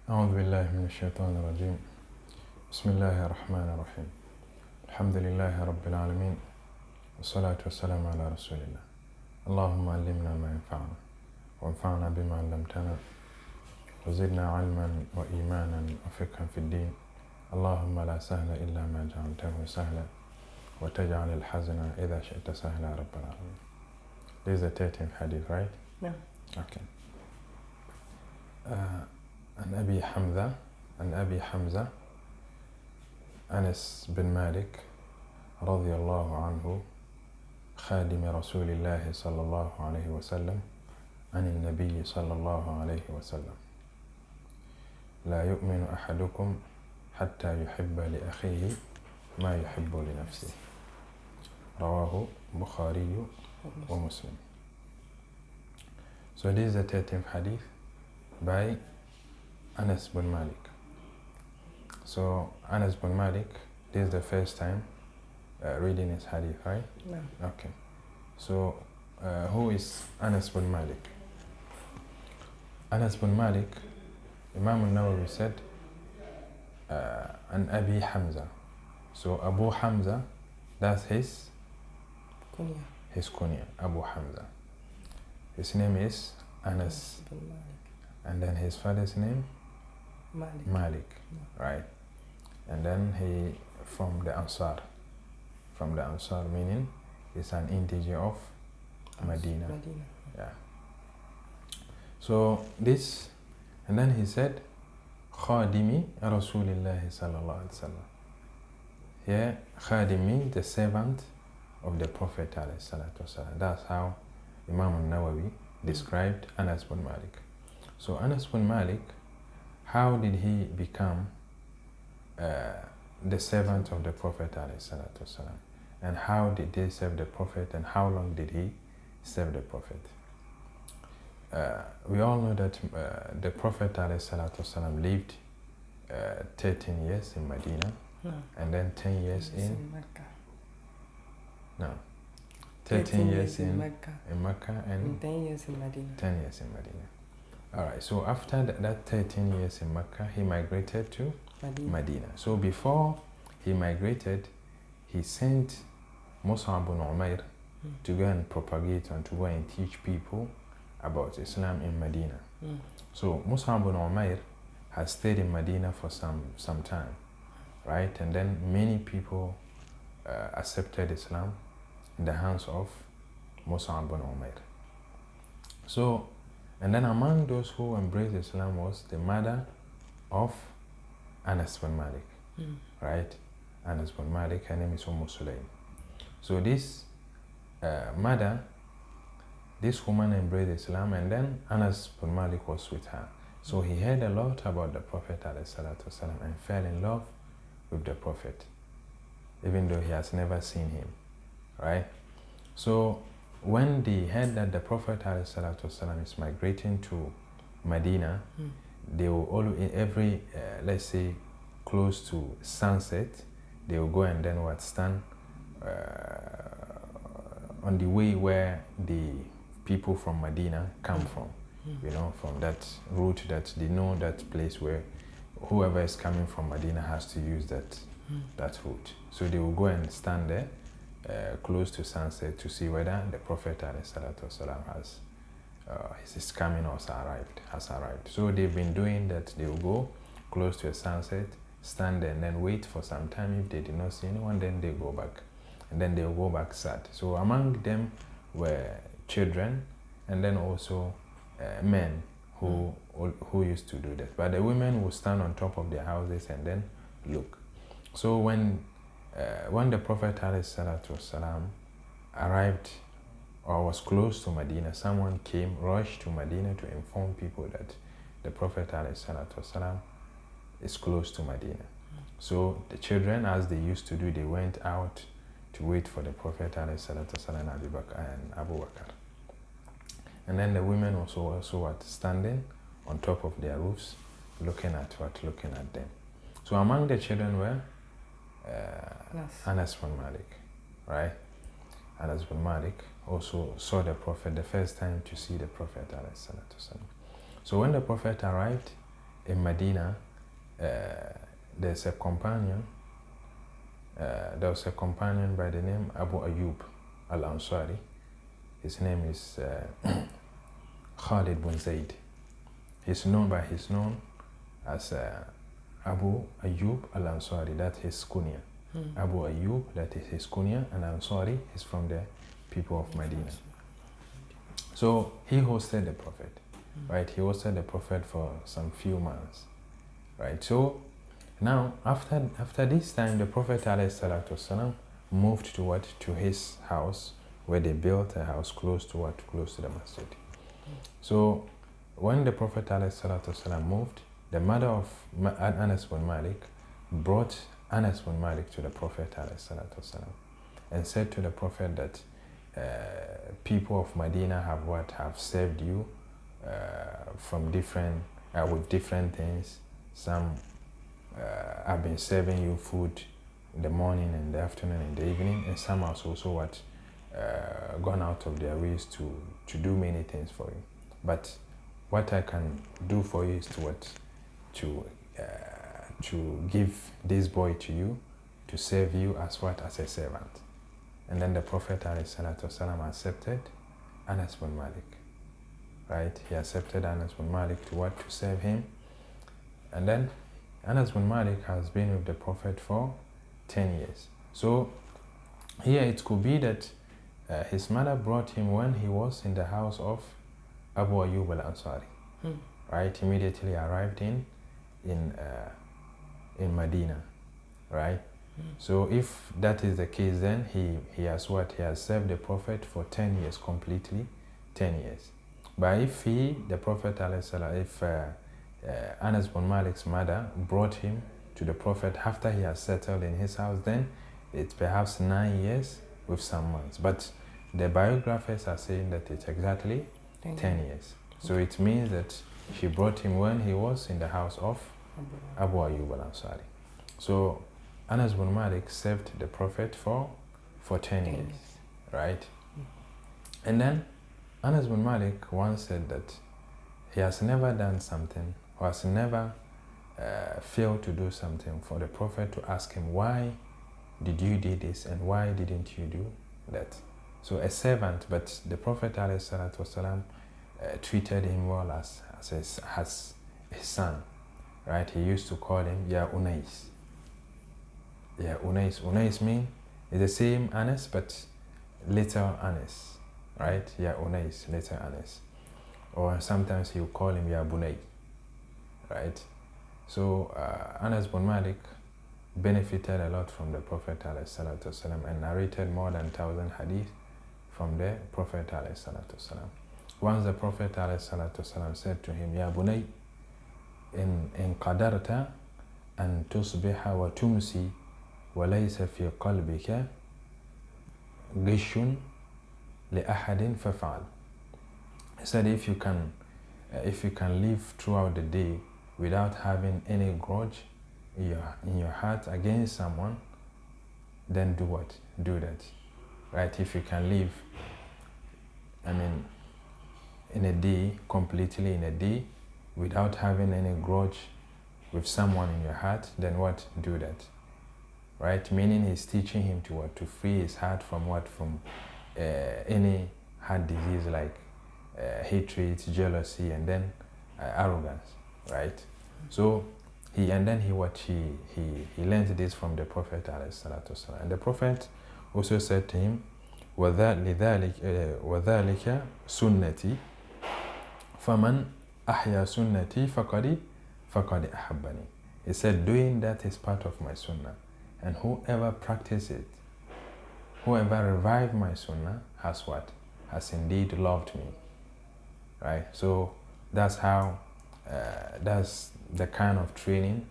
أعوذ بالله من الشيطان الرجيم. بسم الله الرحمن الرحيم. الحمد لله رب العالمين، والصلاة والسلام على رسول الله. اللهم علمنا ما ينفعنا وانفعنا بما علمتنا وزدنا علما وإيمانا وفقها في الدين. اللهم لا سهل إلا ما جعلته سهلا وتجعل الحزن إذا شئت سهلا رب العالمين. This is the 13th hadith, right? No. Okay. عن أبي حمزة أنس بن مالك رضي الله عنه خادم رسول الله صلى الله عليه وسلم عن النبي صلى الله عليه وسلم: لا يؤمن أحدكم حتى يحب لأخيه ما يحب لنفسه. رواه Bukhari ومسلم. So this is the 13th hadith by Anas bin Malik. So Anas bin Malik, this is the first time reading his hadith, right? No. Okay. So who is Anas bin Malik? Anas bin Malik, Imam al-Nawawi said, an Abi Hamza. So Abu Hamza, that's his kunya, Abu Hamza. His name is Anas. And then his father's name? Malik. Right? And then he from the Ansar. From the Ansar meaning he's an integer of Medina. Yeah. So this, and then he said, Khadimi Rasulillahi sallallahu alaihi wasallam. Here, Khadimi, the servant of the Prophet alayhi salatu wasallam. That's how Imam al-Nawawi described Anas bin Malik. So Anas bin Malik, how did he become the servant of the Prophet ﷺ? And how did they serve the Prophet, and how long did he serve the Prophet? We all know that the Prophet ﷺ lived 13 years in Medina, and then 10 years in Mecca. No. 13 years in Mecca. And 10 years in Medina. 10 years in Medina. Alright, so after that 13 years in Mecca, he migrated to Medina. So before he migrated, he sent Mus'ab bin Umair to go and propagate and to go and teach people about Islam in Medina. So Mus'ab bin Umair has stayed in Medina for some time, right? And then many people accepted Islam in the hands of Mus'ab bin Umair. So, and then among those who embraced Islam was the mother of Anas bin Malik, right? Anas bin Malik, her name is Sulaym. So this mother, this woman embraced Islam, and then Anas bin Malik was with her. So he heard a lot about the Prophet ﷺ and fell in love with the Prophet, even though he has never seen him, right? So when they heard that the Prophet ﷺ is migrating to Medina, they will always, every, let's say, close to sunset, they will go and then stand on the way where the people from Medina come from, you know, from that route that they know, that place where whoever is coming from Medina has to use that route. So they will go and stand there close to sunset to see whether the Prophet ﷺ is coming or has arrived. So they've been doing that. They will go close to a sunset, stand there, and then wait for some time. If they did not see anyone, then they go back, and then they will go back sad. So among them were children, and then also men who used to do that. But the women would stand on top of their houses and then look. So when the Prophet ﷺ arrived or was close to Medina, someone rushed to Medina to inform people that the Prophet ﷺ is close to Medina. So the children, as they used to do, they went out to wait for the Prophet ﷺ and Abu Bakr. And then the women also were standing on top of their roofs, looking at them. So among the children were Anas bin Malik, right? Anas bin Malik also saw the Prophet the first time to see the Prophet. So when the Prophet arrived, in Medina, there's a companion. There was a companion by the name Abu Ayyub al-Ansari. His name is Khalid bin Zayd. He's known as Abu Ayyub al-Ansari. That's his kunya. Abu Ayyub, that is his kunya, and Ansari is from the people of Medina. So he hosted the Prophet, right? He hosted the Prophet for some few months, right? So now, after this time, the Prophet ﷺ moved to his house, where they built a house close to the masjid. So when the Prophet ﷺ moved, the mother of Anas bin Malik brought Anas bin Malik to the Prophet ﷺ and said to the Prophet that people of Medina have served you from with different things. Some have been serving you food in the morning and the afternoon and the evening, and some have also gone out of their ways to do many things for you. But what I can do for you is to give this boy to you, to serve you as a servant. And then the Prophet ﷺ accepted Anas bin Malik, right? He accepted Anas bin Malik to serve him. And then Anas bin Malik has been with the Prophet for 10 years. So here it could be that his mother brought him when he was in the house of Abu Ayyub al-Ansari, right? Immediately arrived in Medina, right? So if that is the case, then he has served the Prophet for 10 years completely, 10 years. But if the Prophet Anas bin Malik's mother brought him to the Prophet after he has settled in his house, then it's perhaps 9 years with some months. But the biographers are saying that it's exactly 10 years. So it means that she brought him when he was in the house of Abu Ayyub al-Ansari. So Anas bin Malik served the Prophet for 10 years, right? And then Anas bin Malik once said that he has never done something, or has never failed to do something for the Prophet to ask him, why did you do this and why didn't you do that? So a servant, but the Prophet ﷺ treated him well as his son, right? He used to call him Ya Unais. Yeah, Unais. Unais means it's the same Anas, but little Anas, right? Ya Unais, little Anas. Or sometimes he would call him Ya Bunay, right? So Anas bin Malik benefited a lot from the Prophet ﷺ and narrated more than 1,000 hadith from the Prophet ﷺ. Once the Prophet ﷺ said to him, Ya Bunay, in qadarta an tusbiha wa tumsi wa laysa fi qalbika ghishun li ahadin faf'al. He said, if you can live throughout the day without having any grudge in your heart against someone, then do what? Do that, right? If you can live, in a day, completely in a day, without having any grudge with someone in your heart, then what? Do that, right? Meaning he's teaching him to free his heart from any heart disease like hatred, jealousy, and then arrogance, right? So he learned this from the Prophet ﷺ. And the Prophet also said to him, وَذَلِكَ سُنَّتِي فَمَنْ أَحْيَا سُنَّتِي فَقَدِ أَحَبَّنِي. He said, doing that is part of my sunnah, and whoever practices it, whoever revived my sunnah has indeed loved me, right? So that's how that's the kind of training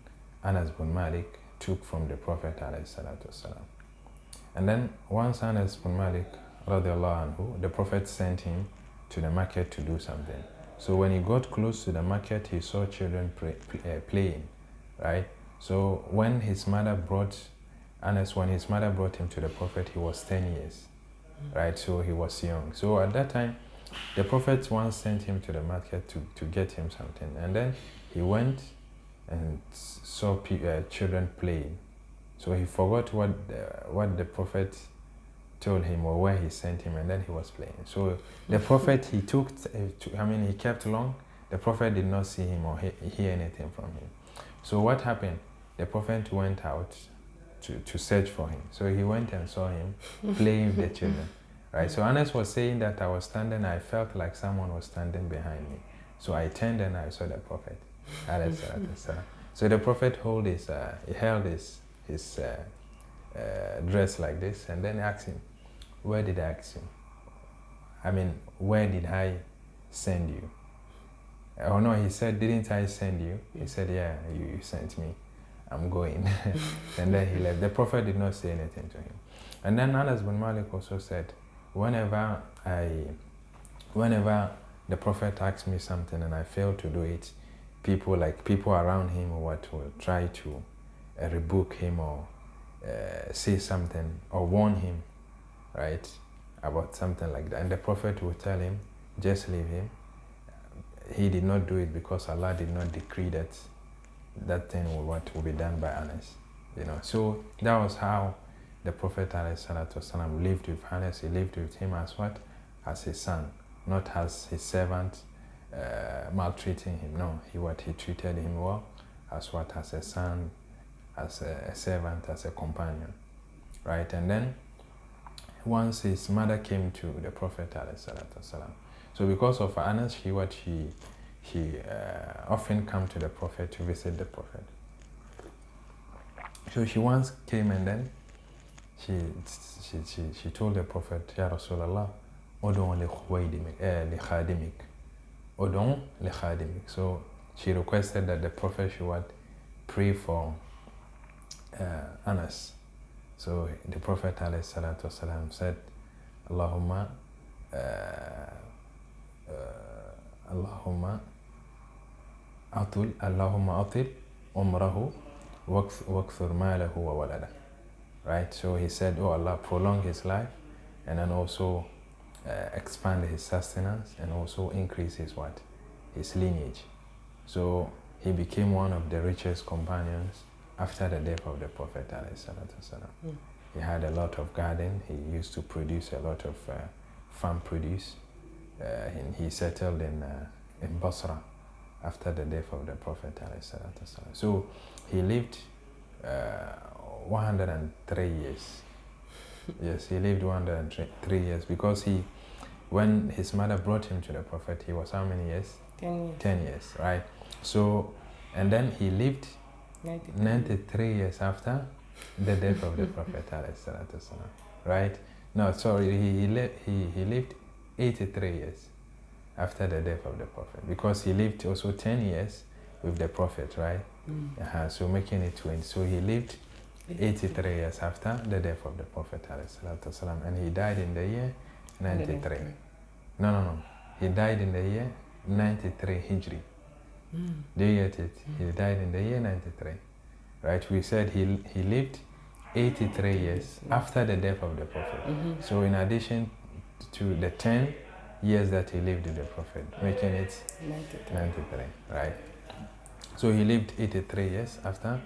Anas bin Malik took from the Prophet ﷺ. And then once Anas bin Malik radiallahu anhu, the Prophet sent him to the market to do something. So when he got close to the market, he saw children playing, right? So when his mother brought him to the Prophet, he was 10 years, right? So he was young. So at that time, the Prophet once sent him to the market to get him something. And then he went and saw children playing. So he forgot what the prophet told him or where he sent him, and then he was playing. So the prophet, he kept long. The prophet did not see him or hear anything from him. So what happened? The prophet went out to search for him. So he went and saw him playing with the children. Right? So Anas was saying that I was standing, I felt like someone was standing behind me. So I turned and I saw the prophet. So the prophet held his dress like this, and then asked him, where did I ask him? Where did I send you? Oh no, he said, didn't I send you? He said, yeah, you sent me. I'm going. And then he left. The prophet did not say anything to him. And then Anas bin Malik also said, whenever the prophet asks me something and I fail to do it, people around him will try to rebuke him or say something or warn him, right, about something like that. And the prophet will tell him, just leave him. He did not do it because Allah did not decree that thing will be done by Anas. So that was how the Prophet ﷺ lived with Anas. He lived with him as what? As his son, not as his servant, maltreating him. No, he treated him well, as a son, as a servant, as a companion, right? And then once his mother came to the Prophet ﷺ, so because of Anas, he often come to the Prophet to visit the Prophet. So she once came and then she told the Prophet, Ya Rasulallah, Udun li khadimik. Udun li khadimik. So she requested that the Prophet should pray for Anas. So the Prophet ﷺ said, Allahumma atil umrahu waqthur malahu wa walada. Right? So he said, oh Allah, prolong his life and then also expand his sustenance and also increase his lineage. So he became one of the richest companions after the death of the Prophet ﷺ. He had a lot of garden. He used to produce a lot of farm produce. And he settled in Basra after the death of the Prophet ﷺ. So he lived 103 years. Yes, he lived 103 years because when his mother brought him to the Prophet, he was how many years? 10 years. 10 years, right? So, and then he lived 93 years after the death of the Prophet ﷺ, right? No, sorry, he lived 83 years after the death of the Prophet because he lived also 10 years with the Prophet, right? So making it 20. So he lived 83 years after the death of the Prophet ﷺ, and he died in the year 93. No. He died in the year 93 Hijri. Do you get it? He died in the year 93. Right? We said he lived 83 years after the death of the Prophet. So in addition to the 10 years that he lived with the Prophet, making it 93, right? So he lived 83 years after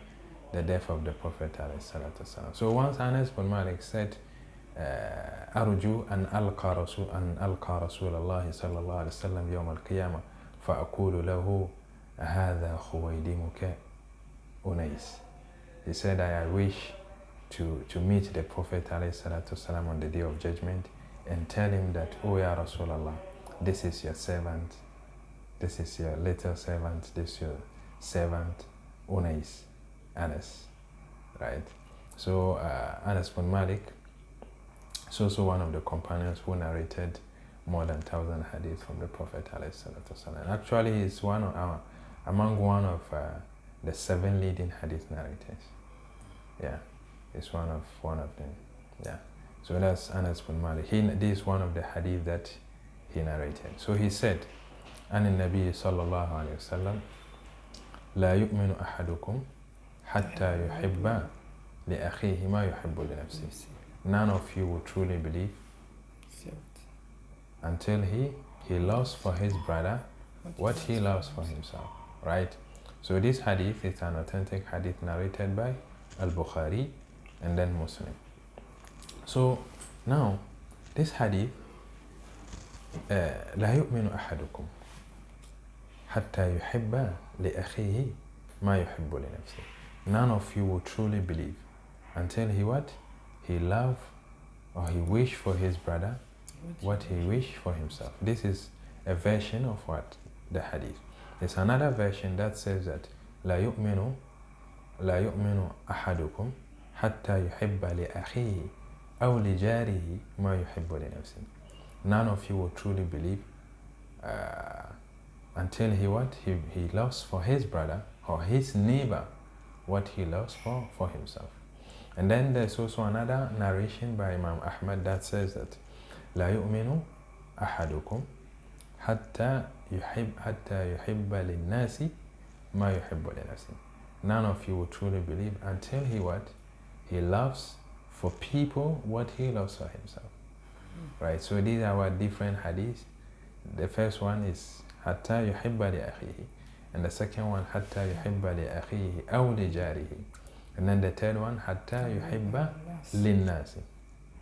the death of the Prophet ﷺ. So once Anas bin Malik said, أرجو أن ألقى رسول الله صلى الله عليه وسلم يوم القيامة فأقول له هذا خويدمك أنيس. He said, I wish to meet the Prophet ﷺ on the day of judgment and tell him that, oh Ya Rasulallah, this is your servant, this is your little servant, this is your servant Unais, Anas, right? So Anas bin Malik is also one of the companions who narrated more than 1,000 hadiths from the Prophet ﷺ. And actually he's among one of the 7 leading hadith narrators. Yeah, he's one of them. Yeah. So that's Anas bin Malik. This is one of the hadith that he narrated. So he said, عن النبي صلى الله عليه وسلم لا يؤمن أحدكم حتى يحب لأخيه ما يحب لنفسه. None of you will truly believe until he loves for his brother what he loves for himself, right? So this hadith is an authentic hadith narrated by Al-Bukhari and then Muslim. So now this hadith, لا يؤمن أحدكم حتى يحب لأخيه ما يحب لنفسه. None of you will truly believe until he what? He love or he wish for his brother what he wish for himself. This is a version of what? The hadith. There's another version that says that لا يؤمن أحدكم حتى يحب لأخيه أو لجاره ما يحب لنفسه. None of you will truly believe until he what? He loves for his brother or his neighbor what he loves for himself. And then there's also another narration by Imam Ahmad that says that لا يؤمن أحدكم حتى يحب للناس ما يحب لنفسه. None of you will truly believe until he what? He loves for people what he loves for himself. Right? So these are our different hadiths. The first one is حتى يحب لأخيه, and the second one حتى يحب لأخيه أو لجاره, and then the third one حتى يحب للناس.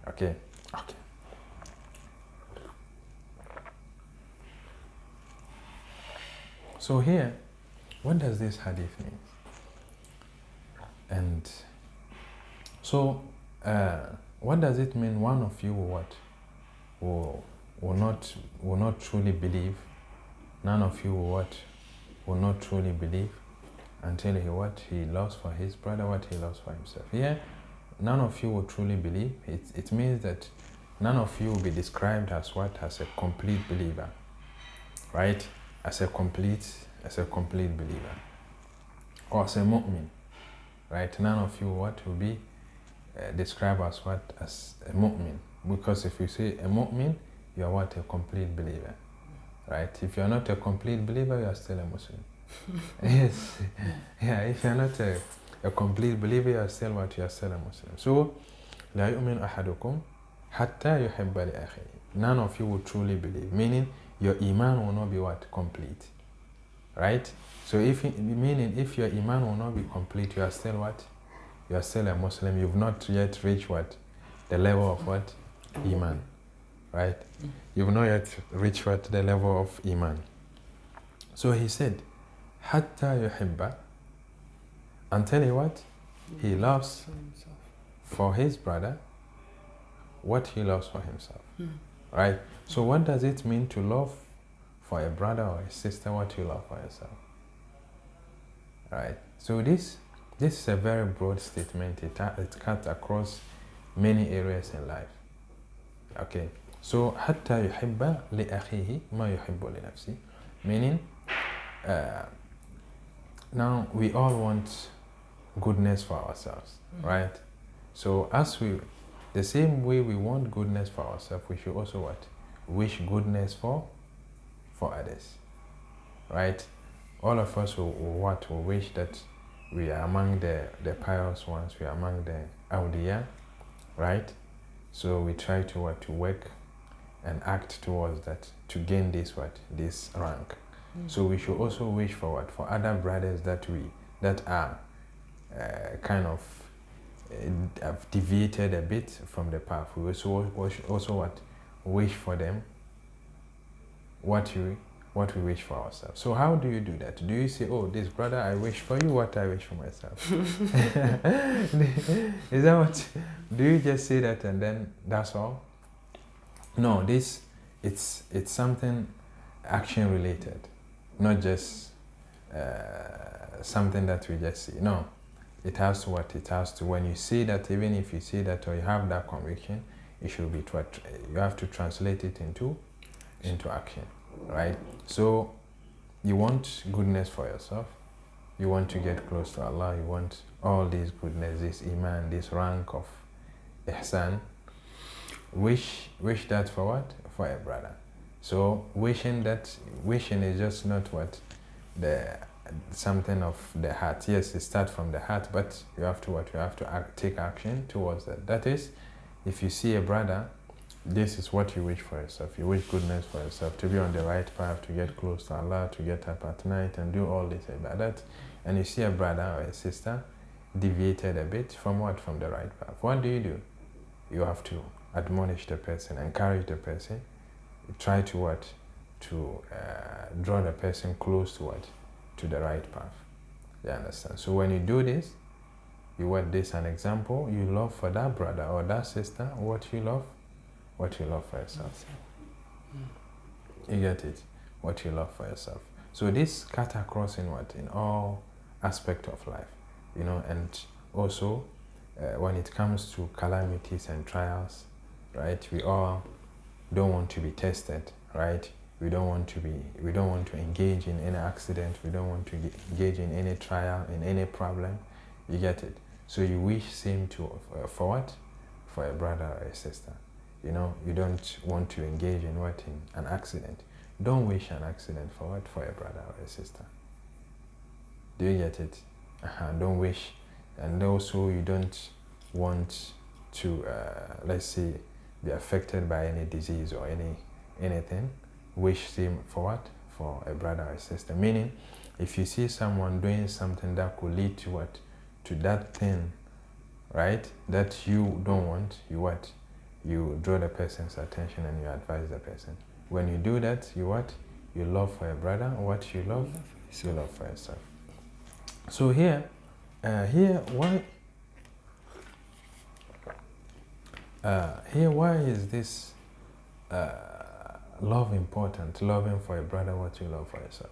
Okay. Okay. So here, what does this hadith mean? And so, what does it mean? One of you will what? Will not truly believe. None of you will what? Will not truly believe until he loves for his brother what he loves for himself. Here, none of you will truly believe. It means that none of you will be described as what? As a complete believer, right? As a complete believer, or as a mu'min, right? None of you what will be described as what? As a mu'min, because if you say a mu'min, you are what? A complete believer, right? If you are not a complete believer, you are still a Muslim. Yes, yeah. If you are not a complete believer, you are still what? You are still a Muslim. So, لا يؤمن أحدكم حتى يحب لأخيه. None of you will truly believe, meaning your iman will not be what? Complete, right? So meaning if your iman will not be complete, you are still what? You are still a Muslim. You've not yet reached what? The level of what? Iman, right? You've not yet reached what? The level of iman. So he said, حتى يحب, until he what? He loves for his brother what he loves for himself. Right? So what does it mean to love for a brother or a sister what you love for yourself? Right? So this is a very broad statement. It cuts across many areas in life. Okay. So حتى يحب لأخيه ما يحب لنفسه, meaning now we all want goodness for ourselves, right? So the same way we want goodness for ourselves, we should also what? Wish goodness for others, right? All of us will wish that we are among the pious ones, we are among the awliya, right? So we try to work and act towards that to gain this rank. So we should also wish for what? For other brothers that are kind of have deviated a bit from the path. We also what? Wish for them what we wish for ourselves. So how do you do that? Do you say, oh, this brother, I wish for you what I wish for myself? Is that what? Do you just say that and then that's all? No, it's something action related, not just something that we just see. No, it has to what? It has to, when you say that, even if you say that or you have that conviction, it should be what you have to translate it into action, right? So you want goodness for yourself, you want to get close to Allah, you want all these goodness, this iman, this rank of ihsan. Wish that for what? For a brother. So wishing is just not what? Something of the heart. Yes, it starts from the heart, but you have to what? You have to take action towards that. That is, if you see a brother, this is what you wish for yourself. You wish goodness for yourself, to be on the right path, to get close to Allah, to get up at night and do all this. That and you see a brother or a sister deviated a bit from what? From the right path. What do? You have to admonish the person, encourage the person, try to what? To draw the person close to what? To the right path. You understand? So when you do this, you what? This an example. You love for that brother or that sister what you love? What you love for yourself. You get it? What you love for yourself. So this cut across in what? In all aspects of life, you know, and also when it comes to calamities and trials, right? We all don't want to be tested, right? We don't want to engage in any accident. We don't want to engage in any trial, in any problem. You get it? So you wish same to for what? For a brother or a sister. You know, you don't want to engage in what? In an accident. Don't wish an accident for what? For a brother or a sister. Do you get it? Don't wish. And also you don't want to, let's say, be affected by any disease or anything. Wish same for what? For a brother or a sister. Meaning, if you see someone doing something that could lead to what? To that thing, right? That you don't want, you what? You draw the person's attention and you advise the person. When you do that, you what? You love for a brother. What you love? You love for yourself. So here why is this love important? Loving for a brother what you love for yourself.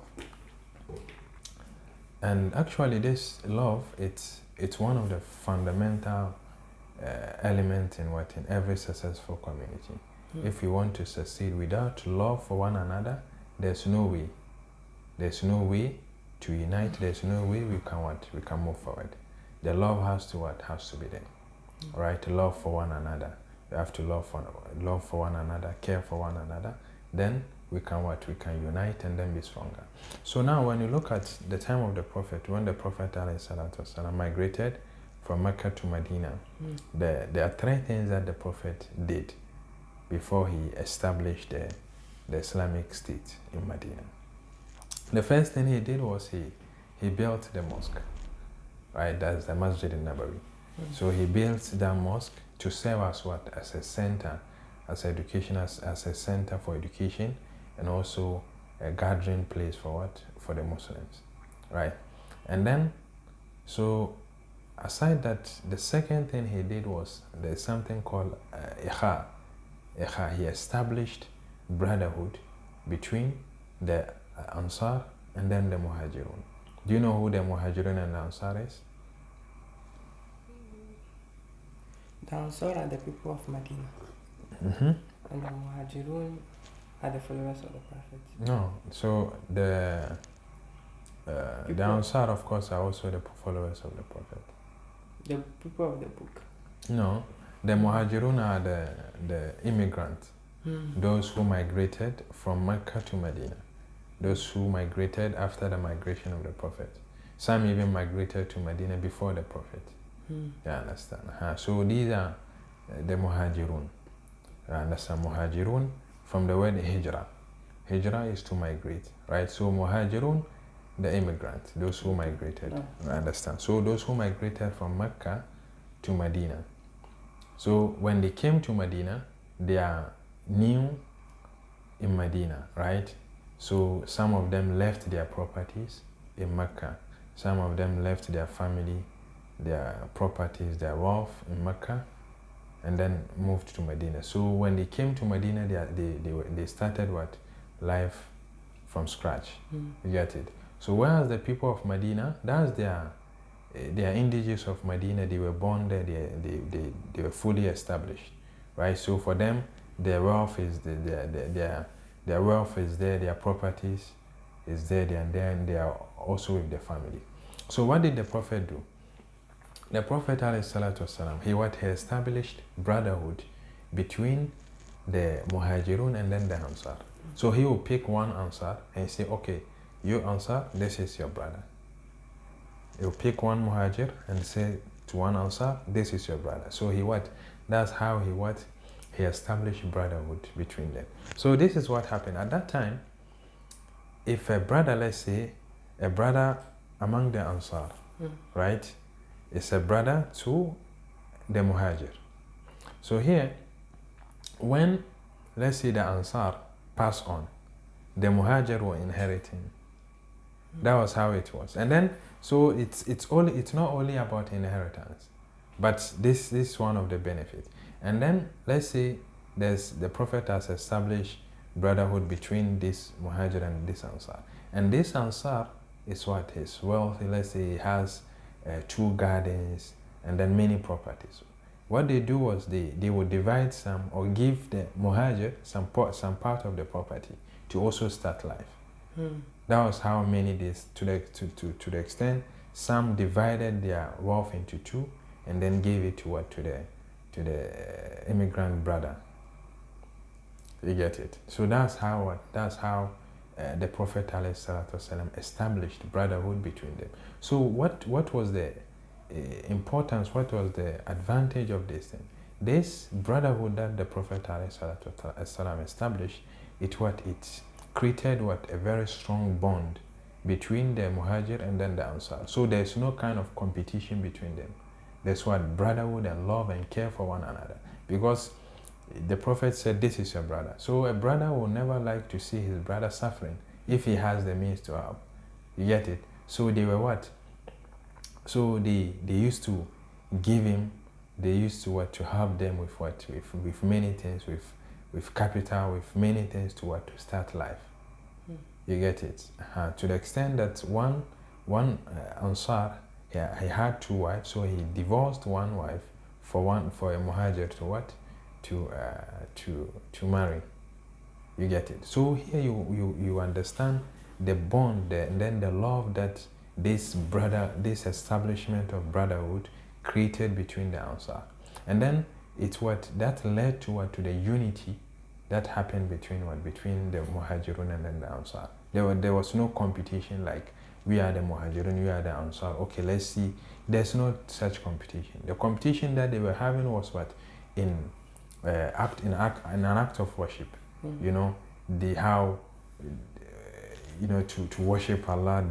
And actually this love, it's one of the fundamental elements in every successful community. If we want to succeed without love for one another, there's no way. There's no way to unite. There's no way we can move forward. The love has to be there. Right? Love for one another. We have to love for one another, care for one another. Then we can unite and then be stronger. So now when you look at the time of the Prophet, when the Prophet ﷺ migrated from Mecca to Medina, there are three things that the Prophet did before he established the Islamic State in Medina. The first thing he did was he built the mosque, right? That's the Masjid al-Nabawi. So he built that mosque to serve as what? As a center, as a center for education, and also a gathering place for what? For the Muslims, right? And then, so aside that, the second thing he did was there's something called Ikha. He established brotherhood between the Ansar and then the Muhajirun. Do you know who the Muhajirun and the Ansar is? The Ansar are the people of Medina. And the Muhajirun are the followers of the Prophet. No, so the Ansar, of course, are also the followers of the Prophet. The people of the book. No, the Muhajirun are the immigrants, those who migrated from Mecca to Medina, those who migrated after the migration of the Prophet. Some even migrated to Medina before the Prophet. You understand? So these are the Muhajirun. You understand? Muhajirun from the word Hijrah. Hijrah is to migrate, right? So Muhajirun, the immigrant, those who migrated. You understand? So those who migrated from Mecca to Medina. So when they came to Medina, they are new in Medina, right? So some of them left their properties in Mecca. Some of them left their family, their properties, their wealth in Mecca, and then moved to Medina. So when they came to Medina, they started what? Life from scratch. You get it? So whereas the people of Medina, that's they are indigenous of Medina, they were born there, they were fully established, right? So for them, their wealth is their wealth is there, their properties is there, and then they are also with the family. So what did the Prophet do? The Prophet ﷺ, he established brotherhood between the Muhajirun and then the Ansar. So he will pick one Ansar and say, okay, you Ansar, this is your brother. He'll pick one Muhajir and say to one Ansar, this is your brother. So that's how he established brotherhood between them. So this is what happened. At that time, if a brother, let's say, a brother among the Ansar, right, is a brother to the Muhajir. So here, when, let's say, the Ansar pass on, the Muhajir were inheriting. That was how it was. And then, so it's not only about inheritance, but this is one of the benefits. And then, let's say, the Prophet has established brotherhood between this Muhajir and this Ansar. And this Ansar is what? His wealthy. Let's say he has 2 gardens and then many properties. What they do was they would divide some or give the Muhajir some part of the property to also start life. That was how many days, to the extent some divided their wealth into 2 and then gave it to the immigrant brother. You get it? So that's how the Prophet ﷺ established brotherhood between them. So what was the importance, what was the advantage of this thing? This brotherhood that the Prophet ﷺ established, it created a very strong bond between the Muhajir and then the Ansar. So there's no kind of competition between them. There's brotherhood and love and care for one another. Because the Prophet said, this is your brother. So a brother will never like to see his brother suffering if he has the means to help. You get it? So they were what? So they used to give him, they used to help them with with many things, with capital, with many things to start life. You get it? To the extent that one Ansar, he had 2 wives, so he divorced one wife for a Muhajir to marry. You get it? So here you understand the bond and then the love that this establishment of brotherhood created between the Ansar. And then it's that led to the unity that happened between the Muhajirun and then the Ansar. There was no competition like we are the Muhajirun, we are the Ansar. Okay, let's see. There's no such competition. The competition that they were having was in an act of worship. You know, to worship Allah.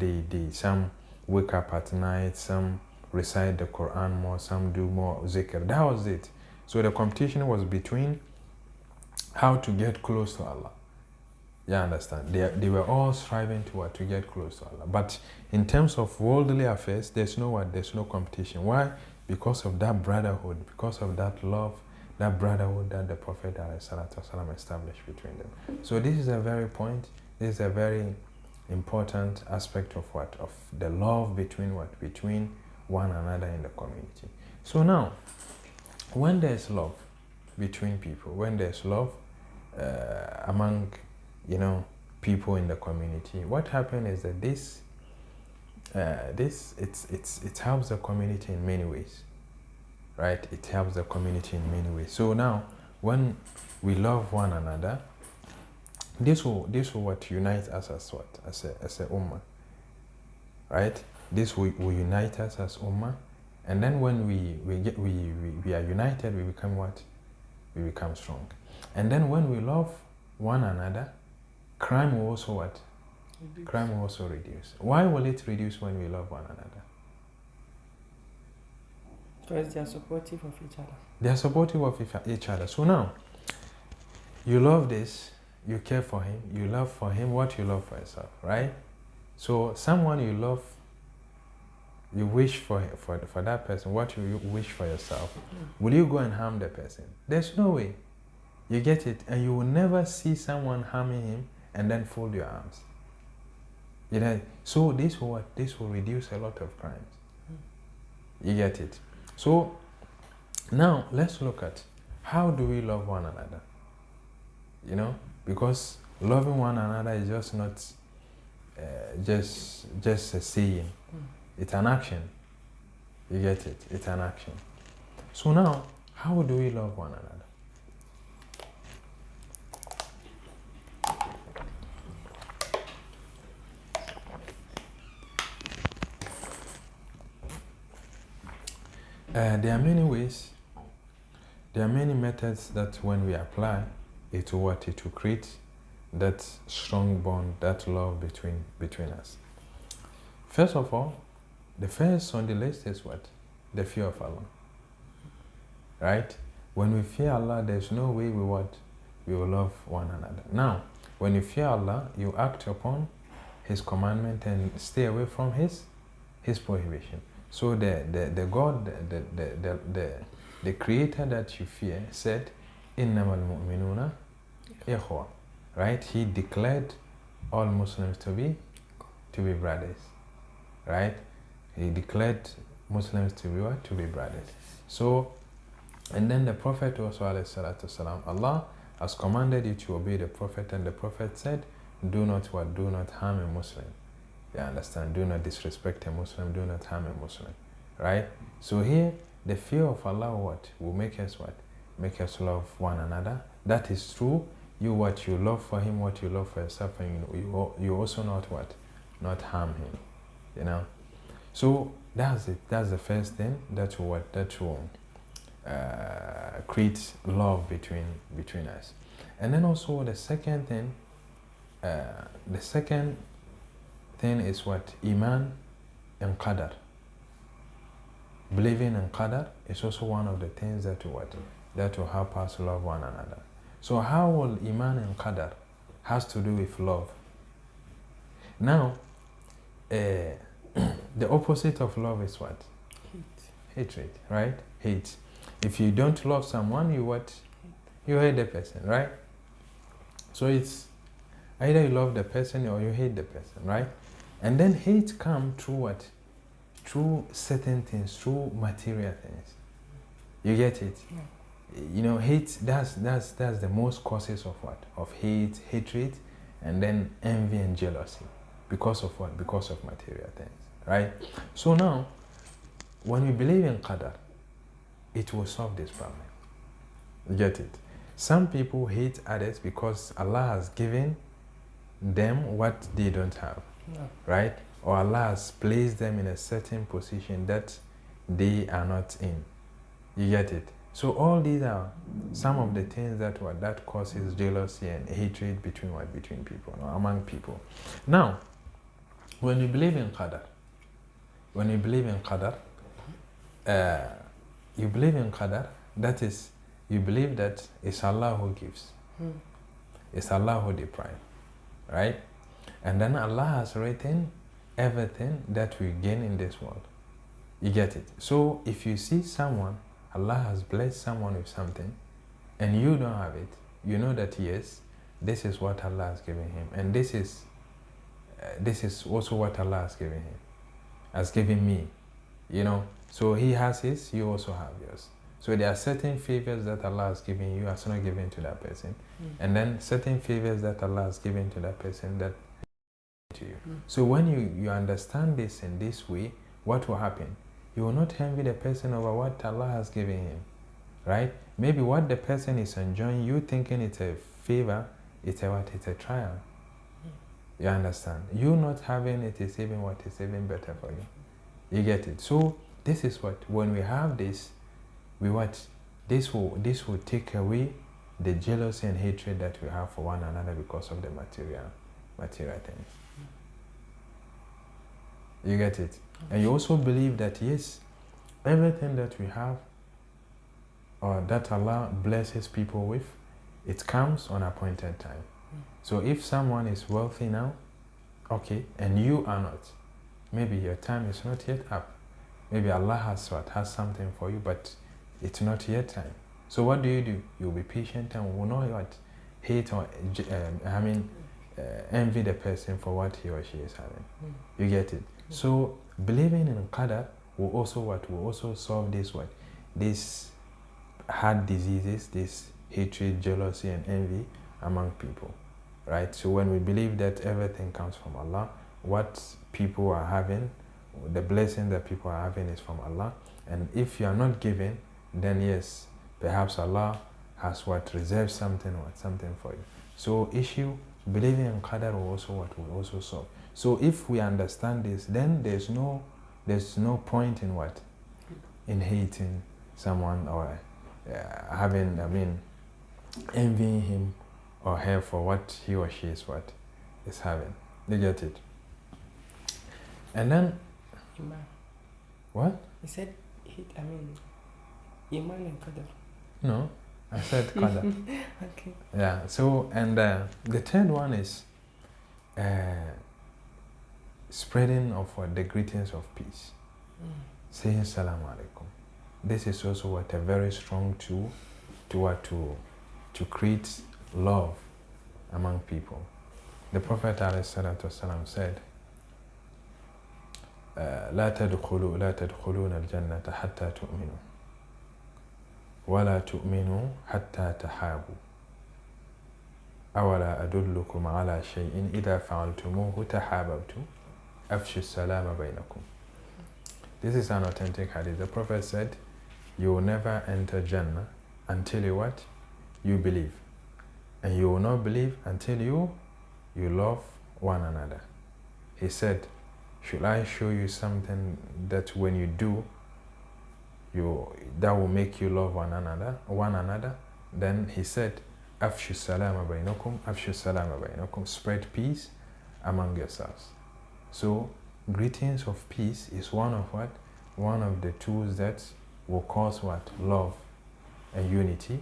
Some wake up at night, some recite the Quran more, some do more zikr. That was it. So the competition was between how to get close to Allah. You understand? They were all striving to get close to Allah. But in terms of worldly affairs, there's no competition. Why? Because of that brotherhood, because of that love, that brotherhood that the Prophet ﷺ established between them. So this is a very important aspect of the love between one another in the community. So now, when there's love between people, when there's love among people in the community, what happens is that it helps the community in many ways, right? It helps the community in many ways. So now, when we love one another, this will unite us as a ummah, right? This will unite us as ummah, and then when we are united, we become what? We become strong. And then when we love one another, crime will also what? Crime will also reduce. Why will it reduce when we love one another? Because they are supportive of each other. They are supportive of each other. So now, you love this, you care for him, you love for him what you love for yourself, right? So someone you love, you wish for that person what you wish for yourself. Will you go and harm the person? There's no way. You get it? And you will never see someone harming him and then fold your arms. So this will reduce a lot of crimes. You get it? So now let's look at how do we love one another? Because loving one another is just not just a saying. It's an action. You get it? It's an action. So now, how do we love one another? There are many ways, there are many methods that when we apply, it will create that strong bond, that love between us. First of all, the first on the list is what? The fear of Allah. Right? When we fear Allah, there's no way we what? We will love one another. Now, when you fear Allah, you act upon His commandment and stay away from His prohibition. So the God, the Creator that you fear said, "Innamal mu'minuna ikhwa." Right? He declared all Muslims to be brothers. Right? He declared Muslims to be what? To be brothers. So, and then the Prophet also, alayhi salatu wasalam, Allah has commanded you to obey the Prophet, and the Prophet said, do not what? Do not harm a Muslim. You understand? Do not disrespect a Muslim, do not harm a Muslim. Right? So here, the fear of Allah what? Will make us what? Make us love one another. That is true. You what you love for him, what you love for yourself, and you also not what? Not harm him. You know? So that's it. That's the first thing that will what? That will create love between us. And then also the second thing is what? Eman and Qadar. Believing in Qadar is also one of the things that will help us love one another. So how will Iman and Qadar has to do with love? Now, the opposite of love is what? Hatred, right? Hate. If you don't love someone, you what? You hate the person, right? So it's either you love the person or you hate the person, right? And then hate comes through what? Through certain things, through material things. You get it? Yeah. You know, hate, that's the most causes of what? Of hate, hatred, and then envy and jealousy. Because of what? Because of material things, right? So now, when we believe in Qadar, it will solve this problem. You get it? Some people hate others because Allah has given them what they don't have, right? Or Allah has placed them in a certain position that they are not in. You get it? So all these are some of the things that causes jealousy and hatred between people, or among people. Now, when you believe in Qadar, you believe in Qadar, that is, you believe that it's Allah who gives. It's Allah who deprives, right? And then Allah has written everything that we gain in this world. You get it? So if you see someone, Allah has blessed someone with something, and you don't have it, you know that yes, this is what Allah has given him, and this is also what Allah has given him, has given me. You know, so he has his, you also have yours. So there are certain favors that Allah has given you, has not given to that person, and then certain favors that Allah has given to that person that to you. So when you understand this in this way, what will happen? You will not envy the person over what Allah has given him, right? Maybe what the person is enjoying, you thinking it's a favor, it's a trial. You understand? You not having it is even what is even better for you. You get it? So this is what, when we have this, this will take away the jealousy and hatred that we have for one another because of the material things. You get it? And you also believe that yes, everything that we have or that Allah blesses people with, it comes on appointed time. So if someone is wealthy now, okay, and you are not, maybe your time is not yet up. Maybe Allah has something for you, but it's not yet time. So what do? You'll be patient and will not what? Hate or envy the person for what he or she is having. You get it? So believing in Qadar will also solve these heart diseases, this hatred, jealousy, and envy among people, right? So when we believe that everything comes from Allah, what people are having, the blessing that people are having is from Allah, and if you are not giving, then yes, perhaps Allah has reserved something for you. So believing in Qadar will also solve. So if we understand this, then there's no point in hating someone or envying him or her for what he or she is having. You get it? And then, Iman. what? He said, Iman and Qadar. No, I said qadar. Okay. Yeah, so, and the third one is spreading of the greetings of peace. Saying salam alaikum. This is also what a very strong tool to create love among people. The Prophet ﷺ said, لا تدخلون الجنة حتى تؤمنوا ولا تؤمنوا حتى تحابوا أولا أدلكم على شيء إذا فعلتموه تحاببتم أفشوا السلام بينكم. This is an authentic hadith. The Prophet said, you will never enter Jannah until you what? You believe. And you will not believe until you love one another. He said, should I show you something that when you do, that will make you love one another? Then he said, Afshu salama bainakum, Afshu salama bainakum, spread peace among yourselves. So greetings of peace is one of the tools that will cause what? Love and unity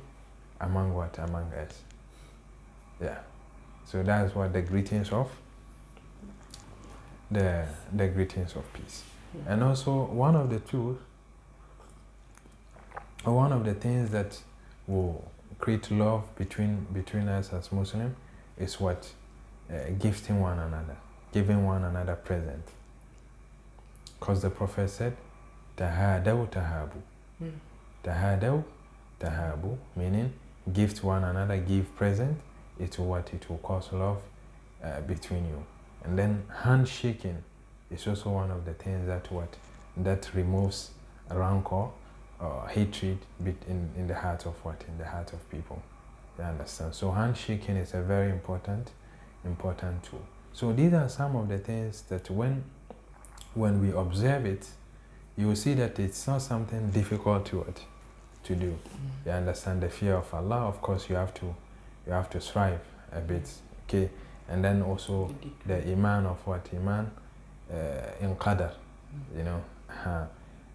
among us. Yeah. So that's what the greetings of the greetings of peace. And also one of the tools, or one of the things that will create love between us as Muslims is what? Gifting one another, giving one another present. Because the Prophet said, Tahadaw tahabu. Tahadaw tahabu, meaning gift one another, give present. It will cause love between you. And then handshaking is also one of the things that removes rancor or hatred in the heart of people. You understand? So handshaking is a very important tool. So these are some of the things that when we observe it, you will see that it's not something difficult to do. You understand the fear of Allah. Of course, you have to strive a bit, okay? And then also the Eman of what? Eman in Qadar, you know.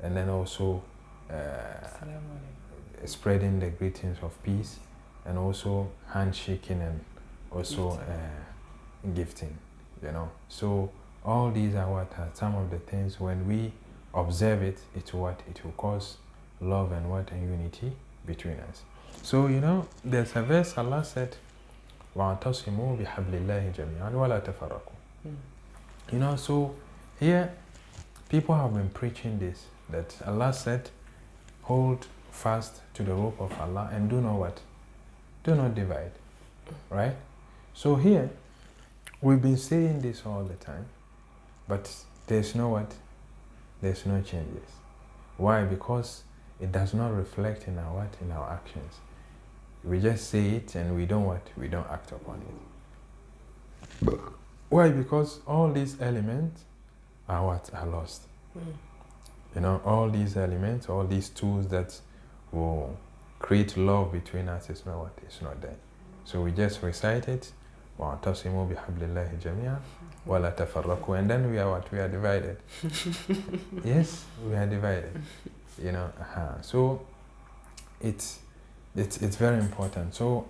And then also spreading the greetings of peace, and also handshaking, and also gifting, you know. So all these are some of the things when we observe it, it will cause love and unity between us. So, you know, there's a verse Allah said, وَاعْتَصِمُوا بِحَبْلِ اللَّهِ جَمِيعًا وَلَا تَفَرَّقُوا. You know, so here people have been preaching this, that Allah said, hold fast to the rope of Allah and do not divide, right? So here we've been saying this all the time, but there's no changes. Why? Because it does not reflect in our actions. We just say it and we don't act upon it. Why? Because all these elements are lost. You know, all these elements, all these tools that will create love between us is not there. So we just recite it, وَاعْتَصِمُوا بِحَبْلِ اللَّهِ جَمِيعًا وَلَا تَفَرَّقُوا, and then we are divided. Yes, we are divided. You know, so it's very important. So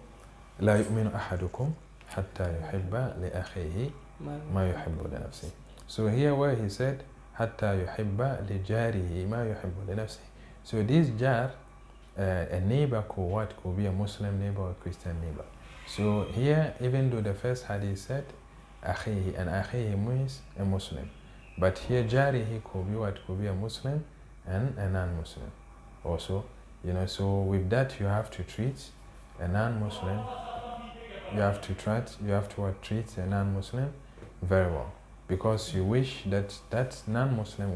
لا يؤمن أحدكم حتى يحب لأخيه ما يحب لنفسه. So here where he said حتى يحب لجاره ما يحب لنفسه. So this jar, a neighbor could be a Muslim neighbor or a Christian neighbor. So here, even though the first hadith said أخيه, and أخيه means a Muslim, but here jarihi could be a Muslim and a non-Muslim also. You know, so with that you have to treat a non-Muslim, you have to treat a non-Muslim very well, because you wish that non-Muslim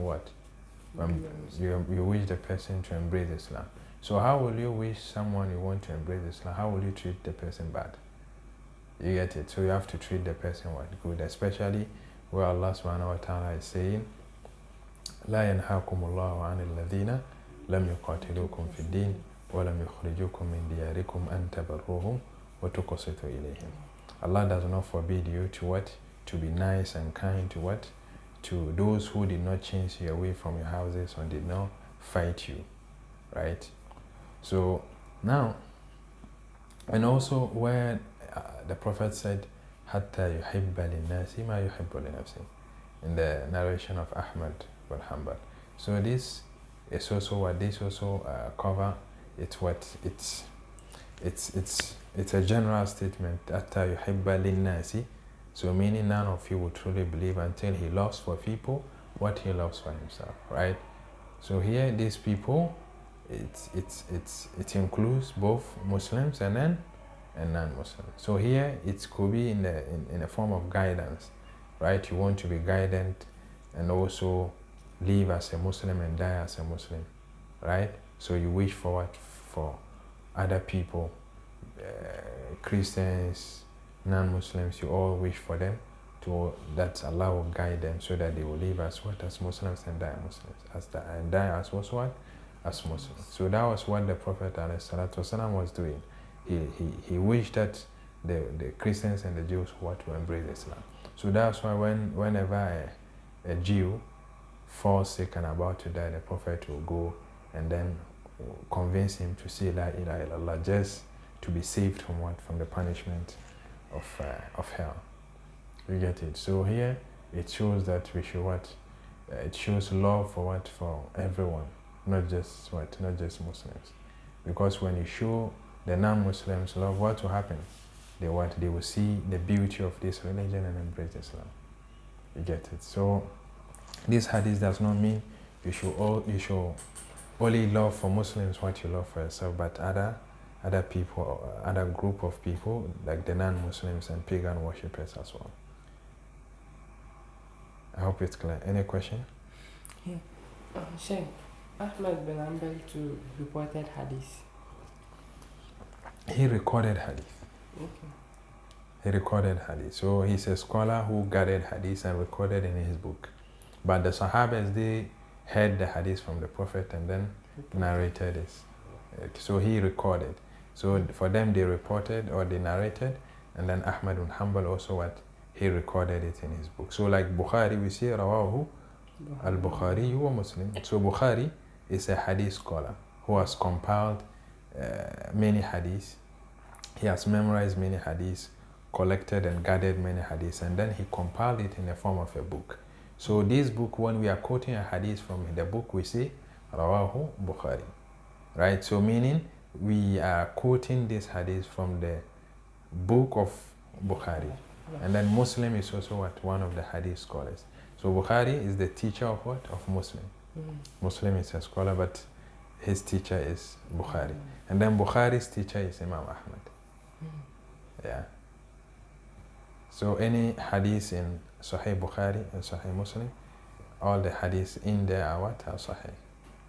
you wish the person to embrace Islam. So how will you wish someone you want to embrace Islam, how will you treat the person bad? You get it? So you have to treat the person good, especially where Allah subhanahu wa ta'ala is saying, لا ينهاكم الله عن الذين لم يقاتلوكم في الدين ولم يخرجوكم من دياركم أن تبروهم وتقسطوا إليهم. Allah does not forbid you to be nice and kind to to those who did not chase you away from your houses or did not fight you, right? So now, and also where the Prophet said, "Hatta yuhibba linnasi ma yuhibbu li nafsi," in the narration of Ahmad bin Hanbal. So this is also what this also cover. It's what it's a general statement. Hatta yuhibba linnasi. So meaning none of you will truly believe until he loves for people what he loves for himself, right? So here, these people, it includes both Muslims and non-Muslims. So here, it could be in a form of guidance, right? You want to be guided and also live as a Muslim and die as a Muslim, right? So you wish for what? For other people, Christians, non-Muslims, you all wish for them to that Allah will guide them so that they will live as what? As Muslims and die as Muslims. And die as what? As Muslims. So that was what the Prophet ﷺ was doing. He wished that the Christians and the Jews were to embrace Islam. So that's why whenever a Jew falls sick and about to die, the Prophet will go and then convince him to say La ilaha illallah, just to be saved from what? From the punishment of hell. You get it? So here it shows that we should what? It shows love for what? For everyone, not just what? Not just Muslims. Because when you show the non-Muslims love, what will happen? They will see the beauty of this religion and embrace Islam. You get it? So this hadith does not mean you should only love for Muslims what you love for yourself, but other people, other group of people like the non-Muslims and pagan worshippers as well. I hope it's clear. Any question? Yeah. Sheikh, Ahmad bin Hanbal to reported hadith. He recorded hadith. Okay. He recorded hadith. So he's a scholar who gathered hadith and recorded in his book. But the Sahabas, they heard the hadith from the Prophet and then narrated it. So he recorded. So for them, they reported or they narrated, and then Ahmad bin Hanbal also what? He recorded it in his book. So like Bukhari, we see Rawahu al-Bukhari wa Muslim. So Bukhari is a hadith scholar who has compiled many hadiths. He has memorized many hadiths, collected and gathered many hadiths, and then he compiled it in the form of a book. So this book, when we are quoting a hadith from the book, we say Rawahu Bukhari, right? So meaning we are quoting this hadith from the book of Bukhari. And then Muslim is also what? One of the hadith scholars. So Bukhari is the teacher of what? Of Muslim. Muslim is a scholar, but his teacher is Bukhari. And then Bukhari's teacher is Imam Ahmad. Yeah. So any hadith in Sahih Bukhari and Sahih Muslim, all the hadiths in there are what? Are Sahih,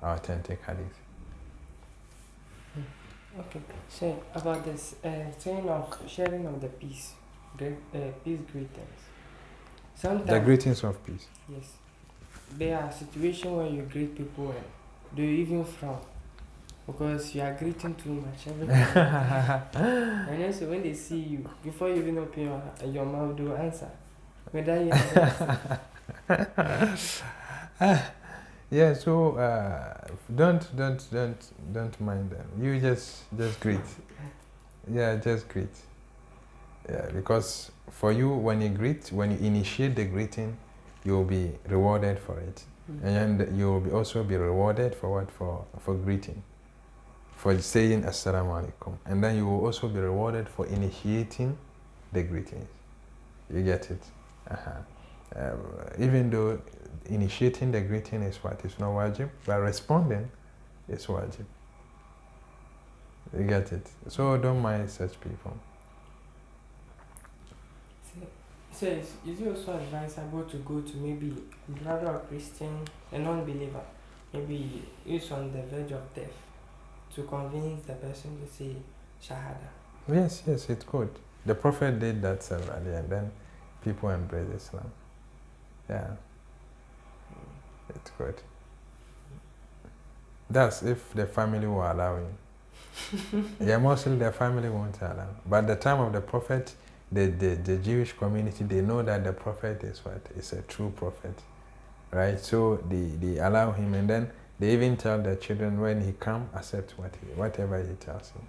are authentic hadith. Okay. So about this saying of sharing of the peace, peace greetings. Sometimes The greetings of peace. yes, there are situations where you greet people and do you even frown because you are greeting too much every time. And then so when they see you, before you even open your mouth, do answer. Whether you Yeah, so don't mind them. You just greet. Yeah, just greet. Yeah, because for you, when you greet, when you initiate the greeting, you'll be rewarded for it, and you'll also be rewarded for what? For greeting, for saying Assalamu alaikum, and then you will also be rewarded for initiating the greetings. You get it? Even though initiating the greeting is what? It's not wajib, but responding is wajib. You get it? So don't mind such people. So is it also advisable to go to maybe a brother or Christian, a non-believer, maybe who's on the verge of death, to convince the person to say Shahada? Yes, it's good. The Prophet did that severally, and then people embrace Islam. Yeah, it's good. That's if the family will allow you. Yeah, mostly the family won't allow. But at the time of the Prophet, the Jewish community, they know that the Prophet is what? Is a true prophet. right? So they allow him, and then they even tell their children when he come, accept whatever he tells him.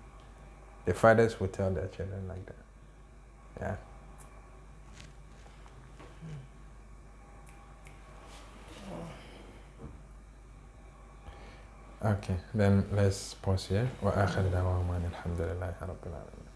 The fathers will tell their children like that. Yeah. Okay, then let's pause here. وآخر دعواهم أن الحمد لله رب العالمين.